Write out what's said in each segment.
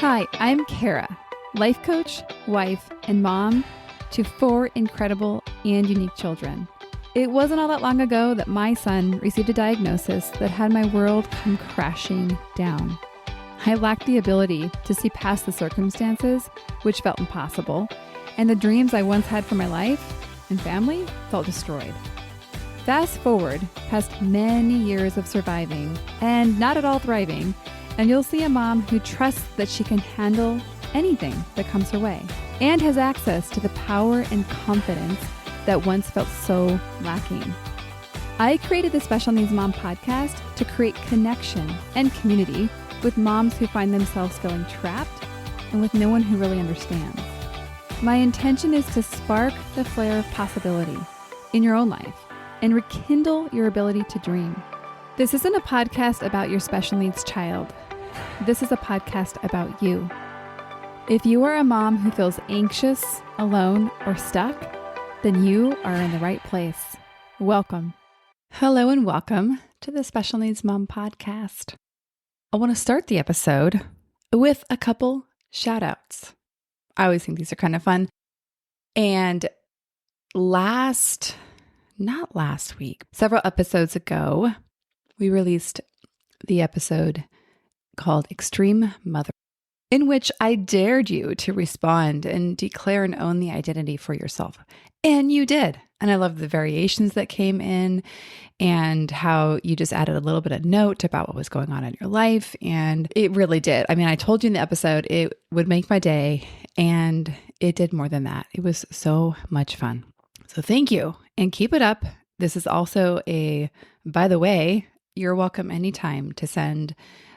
Hi, I'm Kara, life coach, wife, and mom to 4 incredible and unique children. It wasn't all that long ago that my son received a diagnosis that had my world come crashing down. I lacked the ability to see past the circumstances, which felt impossible, and the dreams I once had for my life and family felt destroyed. Fast forward past many years of surviving and not at all thriving, and you'll see a mom who trusts that she can handle anything that comes her way and has access to the power and confidence that once felt so lacking. I created the Special Needs Mom podcast to create connection and community with moms who find themselves feeling trapped and with no one who really understands. My intention is to spark the flare of possibility in your own life and rekindle your ability to dream. This isn't a podcast about your special needs child. This is a podcast about you. If you are a mom who feels anxious, alone, or stuck, then you are in the right place. Welcome. Hello and welcome to the Special Needs Mom podcast. I want to start the episode with a couple shout outs. I always think these are kind of fun. And not last week, several episodes ago, we released the episode called Extreme Mother, in which I dared you to respond and declare and own the identity for yourself. And you did. And I love the variations that came in and how you just added a little bit of note about what was going on in your life. And it really did. I mean, I told you in the episode it would make my day, and it did more than that. It was so much fun. So thank you and keep it up. This is also by the way, you're welcome anytime to send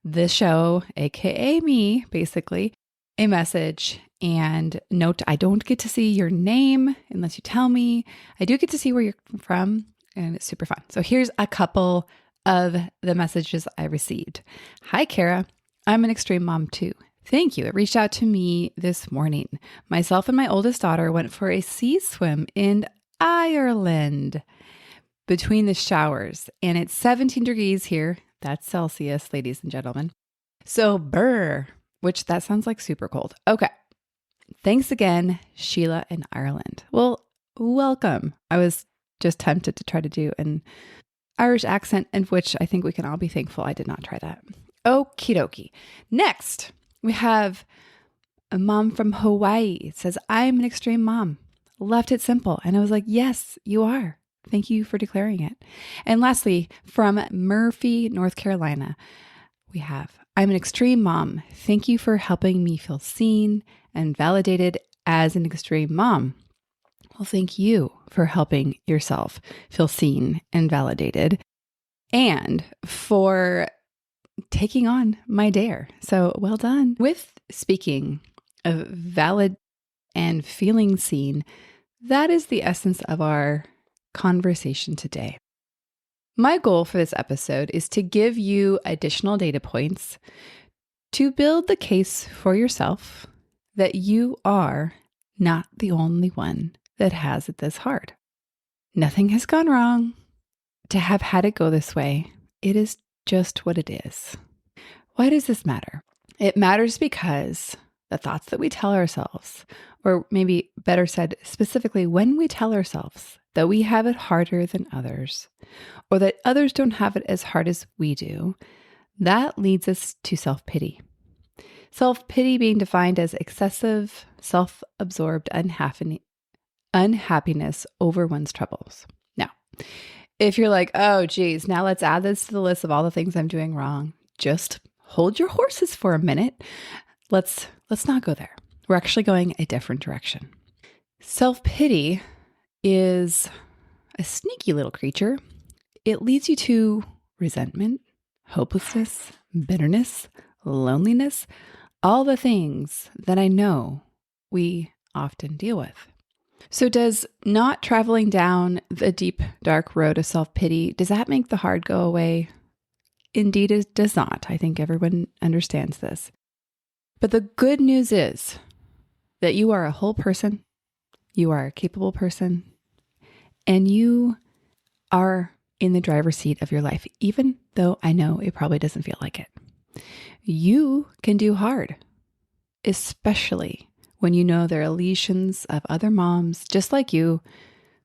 this show, aka me, basically, a message and note. I don't get to see your name unless you tell me. I do get to see where you're from, and it's super fun. So here's a couple of the messages I received. Hi, Kara. I'm an extreme mom too. Thank you. It reached out to me this morning. Myself and my oldest daughter went for a sea swim in Ireland between the showers, and it's 17 degrees here. That's Celsius, ladies and gentlemen. So which that sounds like super cold. Okay. Thanks again, Sheila in Ireland. Well, welcome. I was just tempted to try to do an Irish accent, in which I think we can all be thankful I did not try that. Okie dokie. Next, we have a mom from Hawaii. It says, I'm an extreme mom. Left it simple. And I was like, yes, you are. Thank you for declaring it. And lastly, from Murphy, North Carolina, we have, I'm an extreme mom. Thank you for helping me feel seen and validated as an extreme mom. Well, thank you for helping yourself feel seen and validated and for taking on my dare. So well done. With speaking of valid and feeling seen, that is the essence of our conversation today. My goal for this episode is to give you additional data points to build the case for yourself that you are not the only one that has it this hard. Nothing has gone wrong to have had it go this way. It is just what it is. Why does this matter? It matters because the thoughts that we tell ourselves, or maybe better said, specifically when we tell ourselves that we have it harder than others, or that others don't have it as hard as we do, that leads us to self-pity. Self-pity being defined as excessive, self-absorbed unhappiness over one's troubles. Now, if you're like, oh geez, now let's add this to the list of all the things I'm doing wrong, just hold your horses for a minute. Let's not go there. We're actually going a different direction. Self-pity is a sneaky little creature. It leads you to resentment, hopelessness, bitterness, loneliness, all the things that I know we often deal with. So does not traveling down the deep, dark road of self-pity, does that make the hard go away? Indeed, it does not. I think everyone understands this. But the good news is that you are a whole person, you are a capable person, and you are in the driver's seat of your life, even though I know it probably doesn't feel like it. You can do hard. especially when you know there are legions of other moms just like you,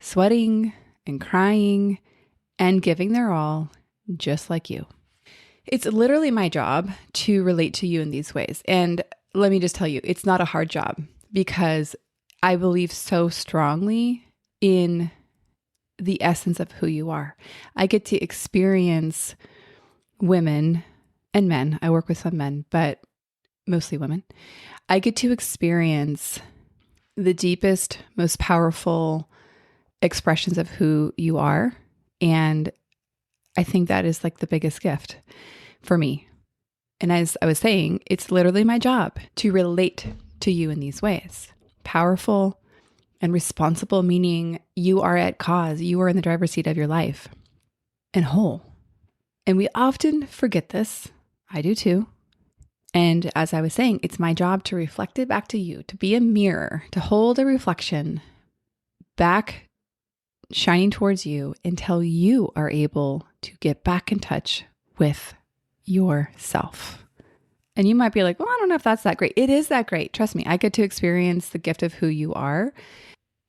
sweating and crying and giving their all just like you. It's literally my job to relate to you in these ways. And let me just tell you, it's not a hard job because I believe so strongly in the essence of who you are. I get to experience women and men. I work with some men, but mostly women. I get to experience the deepest, most powerful expressions of who you are. And I think that is like the biggest gift for me. And as I was saying, it's literally my job to relate to you in these ways. Powerful and responsible, meaning you are at cause, you are in the driver's seat of your life, and whole. And we often forget this. I do too. And as I was saying, it's my job to reflect it back to you, to be a mirror, to hold a reflection back, shining towards you until you are able to get back in touch with yourself. And you might be like, well, I don't know if that's that great. It is that great. Trust me, I get to experience the gift of who you are,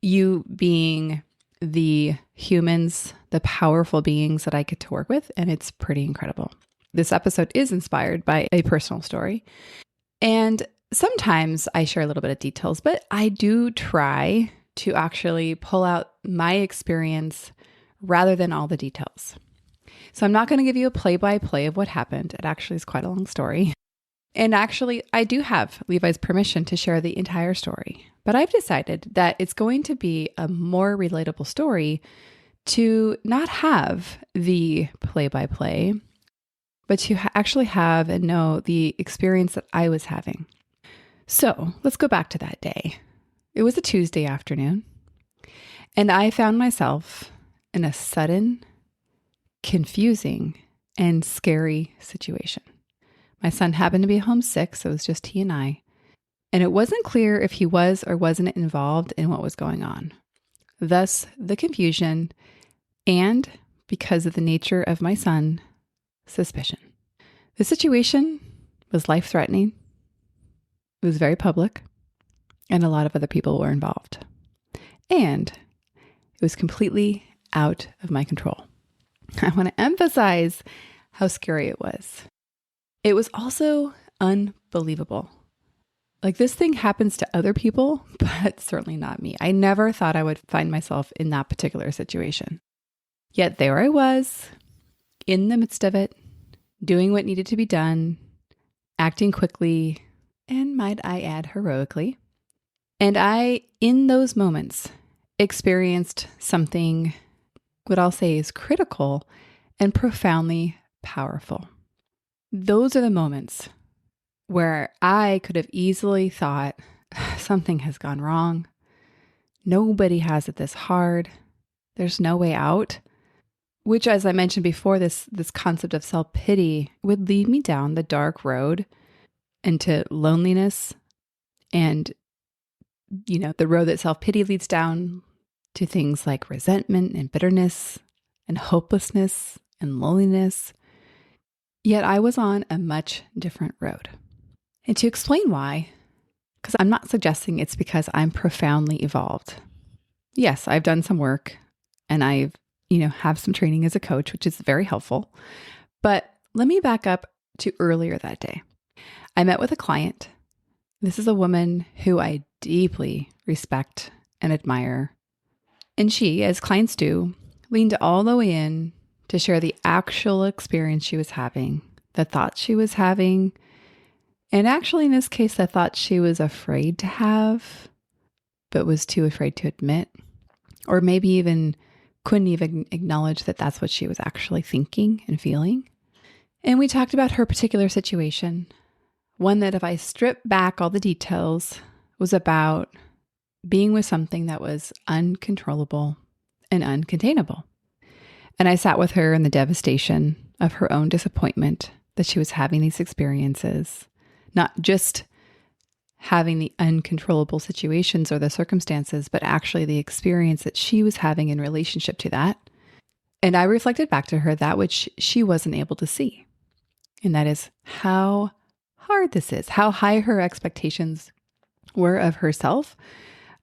you being the humans, the powerful beings that I get to work with. And it's pretty incredible. This episode is inspired by a personal story. And sometimes I share a little bit of details, but I do try to actually pull out my experience rather than all the details. So I'm not going to give you a play-by-play of what happened. It actually is quite a long story. And actually, I do have Levi's permission to share the entire story. But I've decided that it's going to be a more relatable story to not have the play-by-play, but to actually have and know the experience that I was having. So let's go back to that day. It was a Tuesday afternoon, and I found myself in a sudden, confusing, and scary situation. My son happened to be home sick, so it was just he and I. And it wasn't clear if he was or wasn't involved in what was going on. Thus, the confusion and, because of the nature of my son, suspicion. The situation was life-threatening. It was very public, and a lot of other people were involved. And it was completely out of my control. I want to emphasize how scary it was. It was also unbelievable. Like, this thing happens to other people, but certainly not me. I never thought I would find myself in that particular situation. Yet there I was, in the midst of it, doing what needed to be done, acting quickly, and might I add, heroically. And I, in those moments, experienced something, what I'll say is critical and profoundly powerful. Those are the moments where I could have easily thought, something has gone wrong. Nobody has it this hard. There's no way out. Which, as I mentioned before, this concept of self-pity would lead me down the dark road into loneliness and, the road that self-pity leads down to things like resentment and bitterness and hopelessness and loneliness. Yet I was on a much different road. And to explain why, because I'm not suggesting it's because I'm profoundly evolved. Yes, I've done some work and I've, have some training as a coach, which is very helpful. But let me back up to earlier that day. I met with a client. This is a woman who I deeply respect and admire. And she, as clients do, leaned all the way in to share the actual experience she was having, the thoughts she was having, and actually in this case, the thoughts she was afraid to have, but was too afraid to admit, or maybe even couldn't even acknowledge that that's what she was actually thinking and feeling. And we talked about her particular situation, one that if I strip back all the details, was about being with something that was uncontrollable and uncontainable. And I sat with her in the devastation of her own disappointment that she was having these experiences, not just having the uncontrollable situations or the circumstances, but actually the experience that she was having in relationship to that. And I reflected back to her that which she wasn't able to see. And that is how hard this is, how high her expectations were of herself,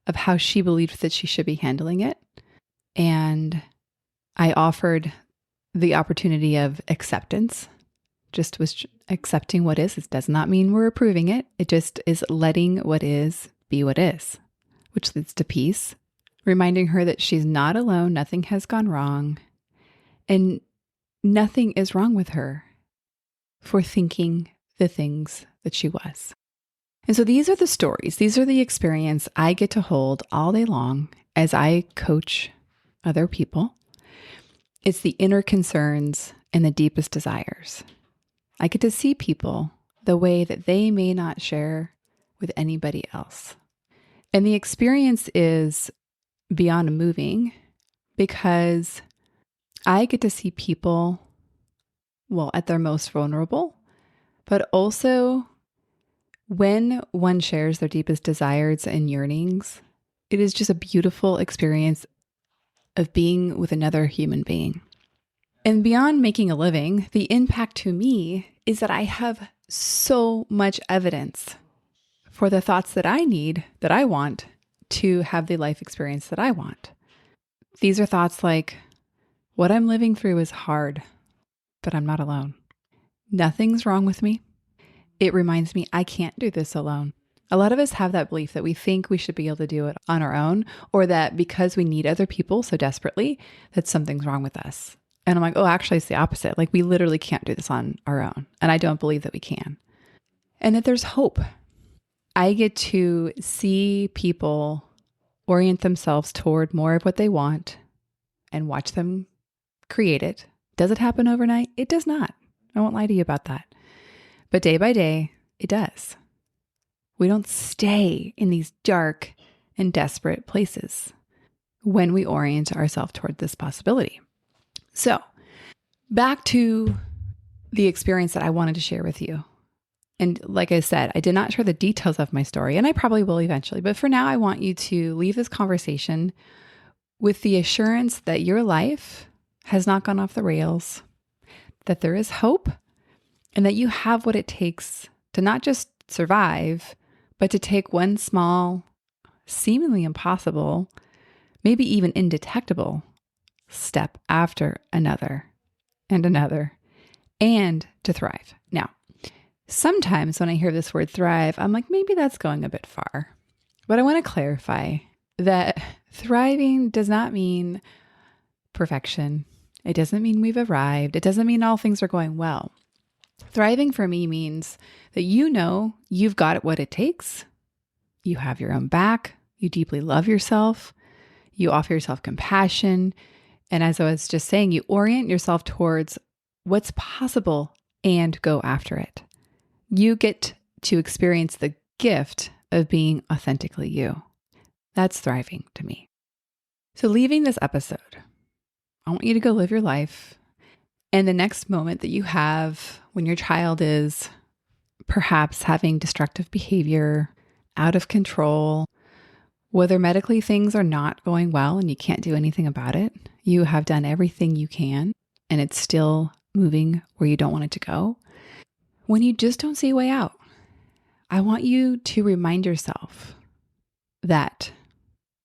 of how she believed that she should be handling it. And I offered the opportunity of acceptance, just was accepting what is. It does not mean we're approving it. It just is letting what is be what is, which leads to peace, reminding her that she's not alone. Nothing has gone wrong. And nothing is wrong with her for thinking the things that she was. And so these are the stories. These are the experience I get to hold all day long as I coach other people. It's the inner concerns and the deepest desires. I get to see people the way that they may not share with anybody else. And the experience is beyond moving because I get to see people, well, at their most vulnerable, but also when one shares their deepest desires and yearnings, it is just a beautiful experience of being with another human being. And beyond making a living, the impact to me is that I have so much evidence for the thoughts that I need, that I want to have the life experience that I want. These are thoughts like, what I'm living through is hard, but I'm not alone. Nothing's wrong with me. It reminds me I can't do this alone. A lot of us have that belief that we think we should be able to do it on our own, or that because we need other people so desperately, that something's wrong with us. And I'm like, oh, actually, it's the opposite. Like, we literally can't do this on our own. And I don't believe that we can. And that there's hope. I get to see people orient themselves toward more of what they want and watch them create it. Does it happen overnight? It does not. I won't lie to you about that. But day by day, it does. We don't stay in these dark and desperate places when we orient ourselves toward this possibility. So back to the experience that I wanted to share with you. And like I said, I did not share the details of my story, and I probably will eventually. But for now, I want you to leave this conversation with the assurance that your life has not gone off the rails, that there is hope, and that you have what it takes to not just survive, but to take one small, seemingly impossible, maybe even indetectable step after another and another, and to thrive. Now, sometimes when I hear this word thrive, I'm like, maybe that's going a bit far. But I want to clarify that thriving does not mean perfection. It doesn't mean we've arrived. It doesn't mean all things are going well. Thriving for me means that you know you've got what it takes. You have your own back. You deeply love yourself. You offer yourself compassion. And as I was just saying, you orient yourself towards what's possible and go after it. You get to experience the gift of being authentically you. That's thriving to me. So leaving this episode, I want you to go live your life. And the next moment that you have when your child is perhaps having destructive behavior, out of control, whether medically things are not going well and you can't do anything about it, you have done everything you can and it's still moving where you don't want it to go. When you just don't see a way out, I want you to remind yourself that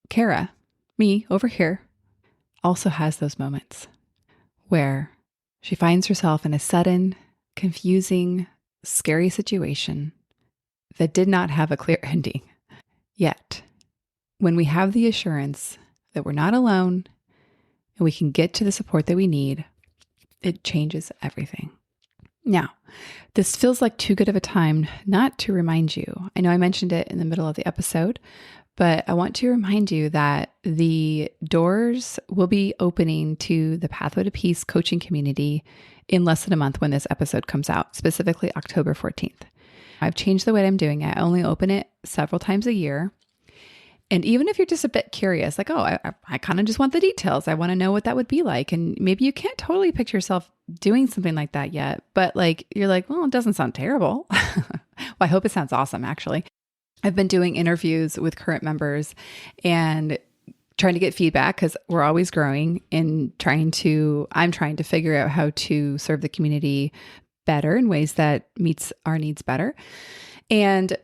Kara, me over here, also has those moments where she finds herself in a sudden, confusing, scary situation that did not have a clear ending. Yet, when we have the assurance that we're not alone and we can get to the support that we need, it changes everything. Now, this feels like too good of a time not to remind you. I know I mentioned it in the middle of the episode, but I want to remind you that the doors will be opening to the Pathway to Peace coaching community in less than a month when this episode comes out, specifically October 14th. I've changed the way I'm doing it. I only open it several times a year. And even if you're just a bit curious, like, oh, I kind of just want the details. I want to know what that would be like. And maybe you can't totally picture yourself doing something like that yet, but like, you're like, well, it doesn't sound terrible. Well, I hope it sounds awesome, actually. I've been doing interviews with current members and trying to get feedback because we're always growing and I'm trying to figure out how to serve the community better in ways that meets our needs better. And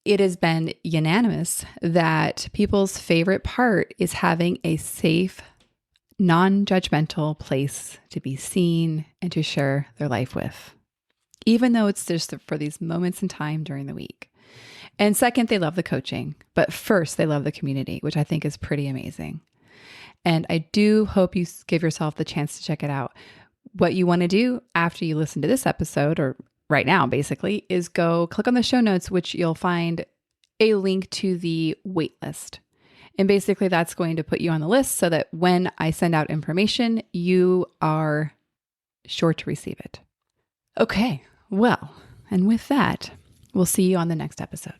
it has been unanimous that people's favorite part is having a safe, non-judgmental place to be seen and to share their life with, even though it's just for these moments in time during the week. And second, they love the coaching, but first they love the community, which I think is pretty amazing. And I do hope you give yourself the chance to check it out. What you want to do after you listen to this episode, or right now basically, is go click on the show notes, which you'll find a link to the wait list. And basically that's going to put you on the list so that when I send out information, you are sure to receive it. Okay, well, and with that, we'll see you on the next episode.